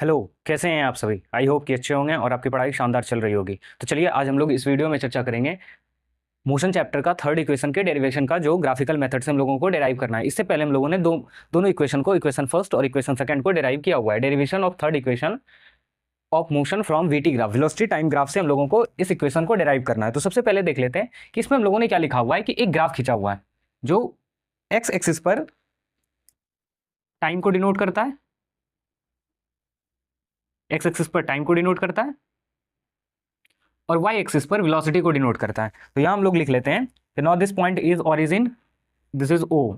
Hello. कैसे हैं आप सभी? आई होप कि अच्छे होंगे और आपकी पढ़ाई शानदार चल रही होगी। तो चलिए आज हम लोग इस वीडियो में चर्चा करेंगे मोशन चैप्टर का थर्ड इक्वेशन के डेरिवेशन का, जो ग्राफिकल मेथड से हम लोगों को डेराइव करना है। इससे पहले हम लोगों ने दोनों इक्वेशन को, इक्वेशन फर्स्ट और इक्वेशन सेकंड को डेराइव किया हुआ है। Derivation of third equation of motion from VT graph, velocity time graph से हम लोगों को इस इक्वेशन को डेराइव करना है। तो सबसे पहले देख लेते हैं कि इसमें हम लोगों ने क्या लिखा हुआ है कि एक ग्राफ खींचा हुआ है जो एक्स एक्सिस पर टाइम को डिनोट करता है, एक्स एक्सिस पर टाइम को डिनोट करता है और वाई एक्सिस पर वेलोसिटी को डिनोट करता है। तो यहां हम लोग लिख लेते हैं कि now this point is origin, this is O.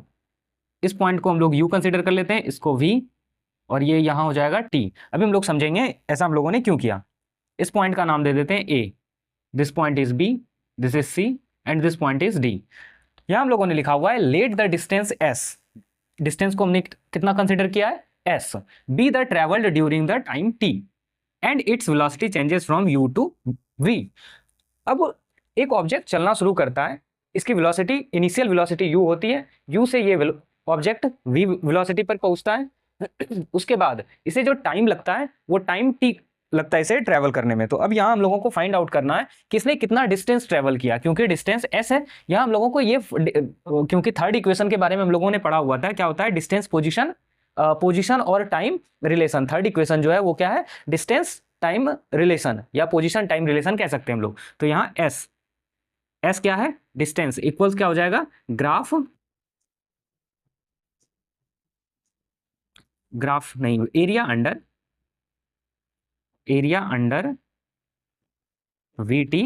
इस पॉइंट को हम लोग यू कंसिडर कर लेते हैं, इसको वी, और ये यहां हो जाएगा टी। अभी हम लोग समझेंगे ऐसा हम लोगों ने क्यों किया। इस पॉइंट का नाम दे देते हैं A, this point is B, this is C and this point is D. यहां हम लोगों ने लिखा हुआ है let the distance S, distance को हमने कितना कंसिडर किया है, S, be the travelled during the time T and its velocity changes from U to V. अब एक ऑब्जेक्ट चलना शुरू करता है, इसकी वेलोसिटी, इनिशियल वेलोसिटी u होती है, u से ये ऑब्जेक्ट v वेलोसिटी पर पहुंचता है। उसके बाद इसे जो टाइम लगता है वो टाइम t लगता है इसे ट्रैवल करने में। तो अब यहाँ हम लोगों को फाइंड आउट करना है कि इसने कितना डिस्टेंस ट्रैवल किया, क्योंकि डिस्टेंस s है। यहाँ हम लोगों को ये क्योंकि थर्ड इक्वेशन के बारे में हम लोगों ने पढ़ा हुआ था, क्या होता है डिस्टेंस, पोजिशन, पोजिशन और टाइम रिलेशन। थर्ड इक्वेशन जो है वो क्या है, डिस्टेंस टाइम रिलेशन या पोजीशन टाइम रिलेशन कह सकते हैं हम लोग। तो यहाँ एस, एस क्या है, डिस्टेंस, इक्वल्स क्या हो जाएगा, ग्राफ, ग्राफ नहीं, area under, area under VT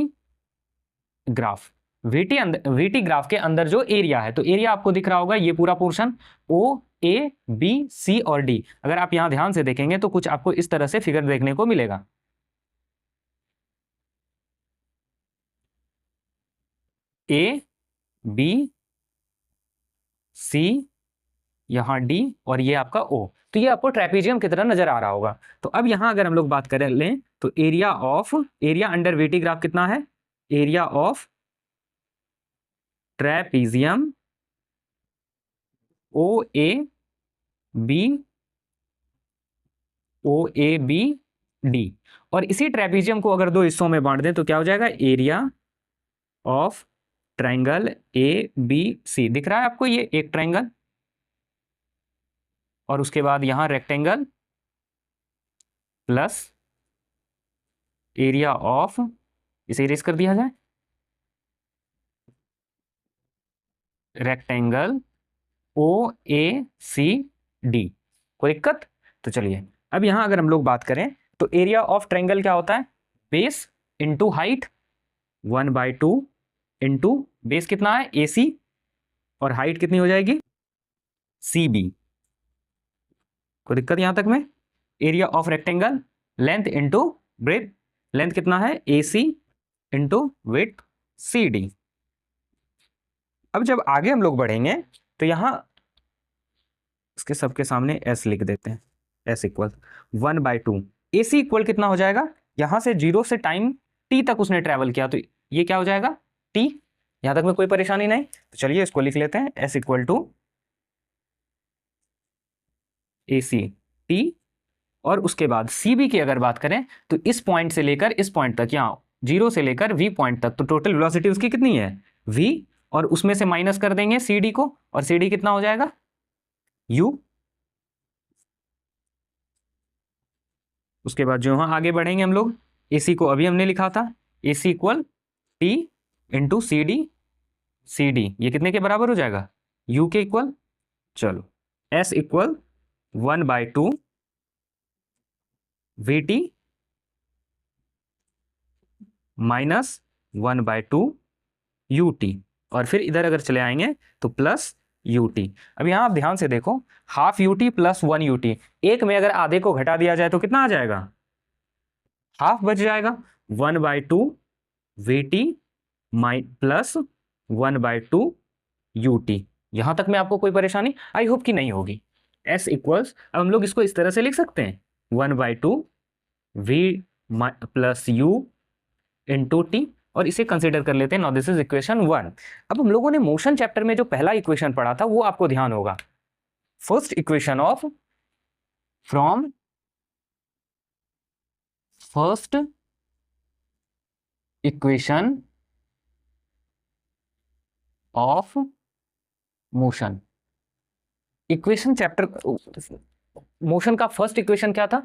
graph. VT अंदर, वीटी ग्राफ के अंदर जो एरिया है, तो एरिया आपको दिख रहा होगा ये पूरा पोर्शन ओ ए बी सी और डी। अगर आप यहां ध्यान से देखेंगे तो कुछ आपको इस तरह से फिगर देखने को मिलेगा, ए बी सी, यहाँ डी और ये आपका ओ। तो ये आपको ट्रेपीजियम की तरह नजर आ रहा होगा। तो अब यहां अगर हम लोग बात करें लें तो area of, area under VT graph कितना है, area of trapezium O A B, O A B D. और इसी ट्रेपीजियम को अगर दो हिस्सों में बांट दें तो क्या हो जाएगा, area of triangle A B C. दिख रहा है आपको ये एक ट्राइंगल, और उसके बाद यहां रेक्टेंगल प्लस एरिया ऑफ, इसे इरेज कर दिया जाए, रेक्टेंगल ओ ए सी डी। कोई दिक्कत? तो चलिए अब यहां अगर हम लोग बात करें तो एरिया ऑफ ट्रायंगल क्या होता है, base into height, 1/2 into base कितना है ए सी, और हाइट कितनी हो जाएगी सी बी। कोई दिक्कत यहां तक में? Area of rectangle length into breadth, length कितना है ए सी इंटू विड्थ सी डी। अब जब आगे हम लोग बढ़ेंगे तो यहां इसके सबके सामने एस लिख देते हैं, एस इक्वल 1/2। ए सी इक्वल कितना हो जाएगा, यहां से 0 से टाइम टी तक उसने ट्रेवल किया, तो ये क्या हो जाएगा टी। यहां तक में कोई परेशानी नहीं? तो चलिए इसको लिख लेते हैं, S equal to A C T. और उसके बाद सी बी की अगर बात करें तो इस पॉइंट से लेकर इस पॉइंट तक, यहाँ 0 से लेकर वी पॉइंट तक, तो टोटल वेलोसिटी उसकी कितनी है वी, और उसमें से माइनस कर देंगे सी डी को, और सी डी कितना हो जाएगा यू। उसके बाद जो यहाँ आगे बढ़ेंगे हम लोग, ए सी को अभी हमने लिखा था, A C equal T into C D, C D ये कितने के बराबर हो जाएगा यू के इक्वल। चलो S equal 1/2 we T minus 1/2 U T, और फिर इधर अगर चले आएंगे तो प्लस यू टी। अब यहां आप ध्यान से देखो, half you T plus 1 U T, एक में अगर आधे को घटा दिया जाए तो कितना आ जाएगा, हाफ बच जाएगा। 1/2 we T plus 1/2 U T. यहां तक में आपको कोई परेशानी आई होप कि नहीं होगी। एस इक्वल्स, अब हम लोग इसको इस तरह से लिख सकते हैं 1/2 V plus U into T, और इसे कंसीडर कर लेते हैं। Now this is equation 1। अब हम लोगों ने मोशन चैप्टर में जो पहला इक्वेशन पढ़ा था वो आपको ध्यान होगा, first equation of from first equation of motion. Equation chapter motion का फर्स्ट इक्वेशन क्या था?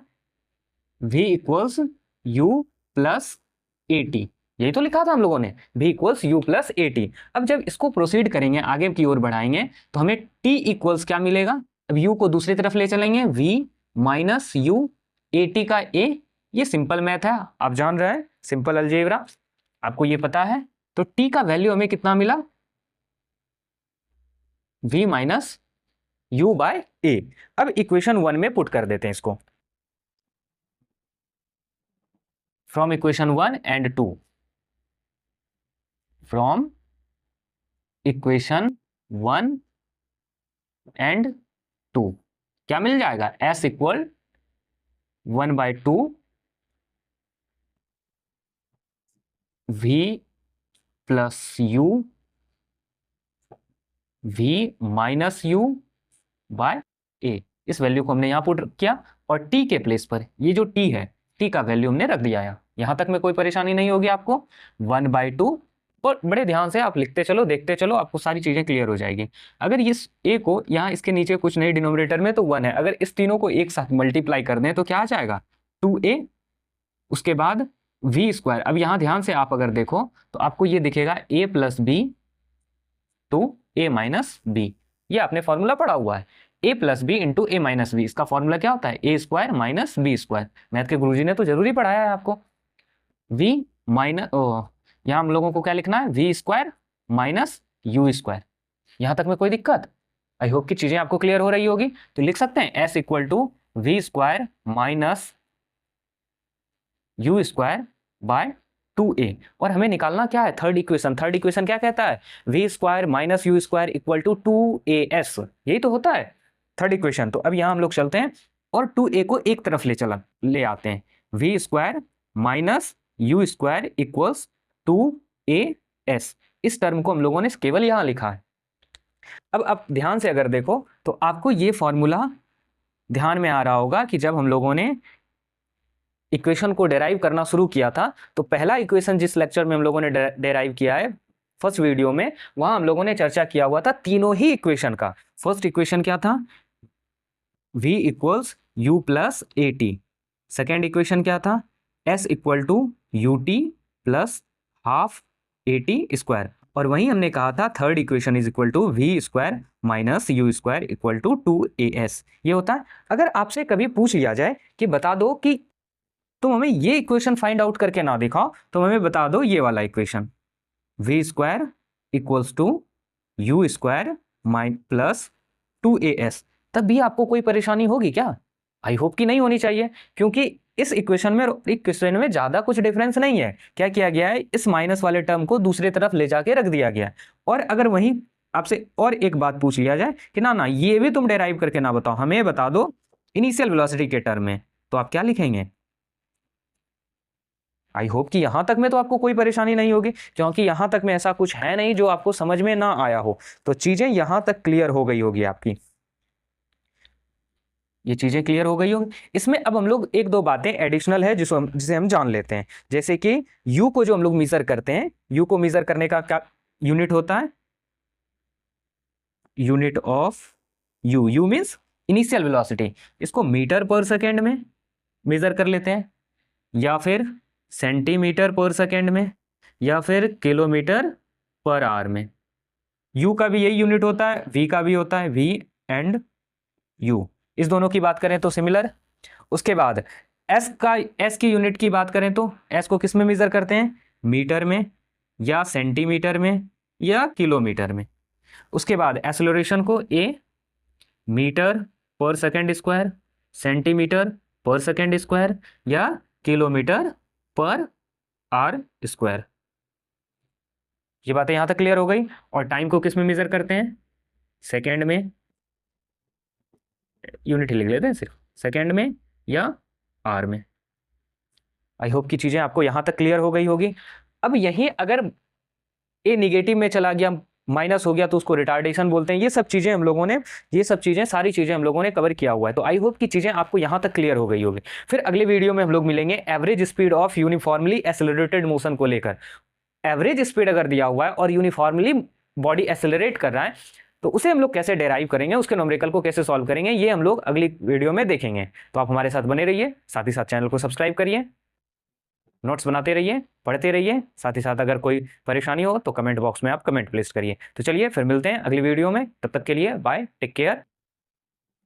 v equals u plus A T, यही तो लिखा था हम लोगों ने, v equals u plus A T. अब जब इसको प्रोसीड करेंगे, आगे की ओर बढ़ाएंगे, तो हमें t इक्वल्स क्या मिलेगा? अब u को दूसरी तरफ ले चलेंगे, v minus u A T का a। ये सिंपल मैथ है, आप जान रहे हैं, सिंपल अलजेब्रा, आपको ये पता है। तो t का वैल्यू हमें कितना मिला? v minus u by a। अब इक्वेशन 1 में पुट कर देते हैं इसको, from equation 1 and 2, from equation 1 and 2 क्या मिल जाएगा? s इक्वल 1/2 v plus u v minus u by a। इस वैल्यू को हमने यहां पुट किया और t के प्लेस पर ये जो t है, t का वैल्यू हमने रख दिया है। यहां तक में कोई परेशानी नहीं होगी आपको। 1/2, और बड़े ध्यान से आप लिखते चलो, देखते चलो, आपको सारी चीजें क्लियर हो जाएगी। अगर इस a को यहाँ इसके नीचे कुछ नहीं डिनोमिनेटर में तो 1 है, अगर इस तीनों को एक साथ मल्टीप्लाई कर दें तो क्या आ जाएगा? 2a, उसके बाद v स्क्वायर। अब यहाँ ध्यान से आप अगर देखो तो आपको ये दिखेगा a plus B to a minus B. ये आपने फॉर्मूला पढ़ा हुआ है, a plus B into A minus B. इसका फॉर्मूला क्या होता है? A square minus B square. Math के गुरुजी ने तो जरूरी पढ़ाया है आपको। v माइनस, यहाँ हम लोगों को क्या लिखना है? v square minus U square. यहाँ तक में कोई दिक्कत? आई होप कि चीजें आपको क्लियर हो रही होगी। तो लिख सकते हैं s equal to V square minus U square by 2a। और हमें निकालना क्या है? Third equation. थर्ड इक्वेशन क्या कहता है? V square minus U square equal to 2as, यही तो होता है थर्ड इक्वेशन। तो अब यहाँ हम लोग चलते हैं और 2a को एक तरफ ले आते हैं। V square minus U square equals 2as। इस टर्म को हम लोगों ने केवल यहाँ लिखा है। अब आप ध्यान से अगर देखो तो आपको ये फॉर्मूला ध्यान में आ रहा होगा कि जब हम लोगों ने इक्वेशन को डेराइव करना शुरू किया था, तो पहला इक्वेशन जिस लेक्चर में हम लोगों ने डेराइव किया है फर्स्ट वीडियो में, वहां हम लोगों ने चर्चा किया हुआ था तीनों ही इक्वेशन का। फर्स्ट इक्वेशन क्या था? v equals u plus A T. Second equation क्या था? s equal to U T plus half A T square. और वहीं हमने कहा था third equation is equal to V square minus U square equal to 2as। ये होता है। अगर आपसे कभी पूछ लिया जाए कि बता दो कि तुम हमें ये इक्वेशन फाइंड आउट करके ना दिखाओ, तो हमें बता दो ये वाला equation, V square equals to U square plus 2as, तब भी आपको कोई परेशानी होगी क्या? आई होप कि नहीं होनी चाहिए, क्योंकि इस इक्वेशन में और इक्वेशन में ज्यादा कुछ डिफरेंस नहीं है। क्या किया गया है? इस माइनस वाले टर्म को दूसरे तरफ ले जाके रख दिया गया है। और अगर वहीं आपसे और एक बात पूछ लिया जाए कि ना ये भी तुम डेराइव करके ना बताओ, हमें बता दो इनिशियल वेलोसिटी के टर्म में, तो आप क्या लिखेंगे? आई होप कि यहां तक में तो आपको कोई परेशानी नहीं होगी, क्योंकि यहां तक में ऐसा कुछ है नहीं जो आपको समझ में ना आया हो। तो चीजें यहां तक क्लियर हो गई होगी आपकी, ये चीजें क्लियर हो गई होगी। इसमें अब हम लोग एक दो बातें एडिशनल है जिसे हम जान लेते हैं। जैसे कि यू को जो हम लोग मेजर करते हैं, यू को मेजर करने का क्या यूनिट होता है? Unit of you, you means initial velocity. इसको मीटर पर सेकेंड में मेजर कर लेते हैं, या फिर सेंटीमीटर पर सेकेंड में, या फिर किलोमीटर पर आवर में। यू का भी यही यूनिट होता है, वी का भी होता है, वी एंड यू। इस दोनों की बात करें तो सिमिलर। उसके बाद एस की यूनिट की बात करें तो एस को किस में मेजर करते हैं? मीटर में, या सेंटीमीटर में, या किलोमीटर में। उसके बाद एक्सेलरेशन को ए मीटर पर सेकेंड स्क्वायर, सेंटीमीटर पर सेकेंड स्क्वायर, या किलोमीटर पर आर स्क्वायर। ये बातें यहां तक क्लियर हो गई। और टाइम को किस में मेजर करते हैं? सेकेंड में, यूनिट ही लिख लेते हैं सिर्फ, सेकेंड में या आर में। आई होप की चीजें आपको यहां तक क्लियर हो गई होगी। अब यही अगर ए निगेटिव में चला गया माइनस हो गया तो उसको रिटार्डेशन बोलते हैं। ये सब चीज़ें हम लोगों ने, ये सब चीज़ें, सारी चीज़ें हम लोगों ने कवर किया हुआ है। तो आई होप कि चीज़ें आपको यहाँ तक क्लियर हो गई होगी। फिर अगले वीडियो में हम लोग मिलेंगे average speed of uniformly accelerated motion को लेकर। एवरेज स्पीड अगर दिया हुआ है और यूनिफॉर्मली बॉडी एक्सेलरेट कर रहा है तो उसे हम लोग कैसे डेराइव करेंगे, उसके न्यूमेरिकल को कैसे सॉल्व करेंगे, ये हम लोग अगली वीडियो में देखेंगे। तो आप हमारे साथ बने रहिए, साथ ही साथ चैनल को सब्सक्राइब करिए, नोट्स बनाते रहिए, पढ़ते रहिए। साथ ही साथ अगर कोई परेशानी हो तो कमेंट बॉक्स में आप कमेंट प्लेस करिए। तो चलिए फिर मिलते हैं अगली वीडियो में, तब तक के लिए बाय, टेक केयर।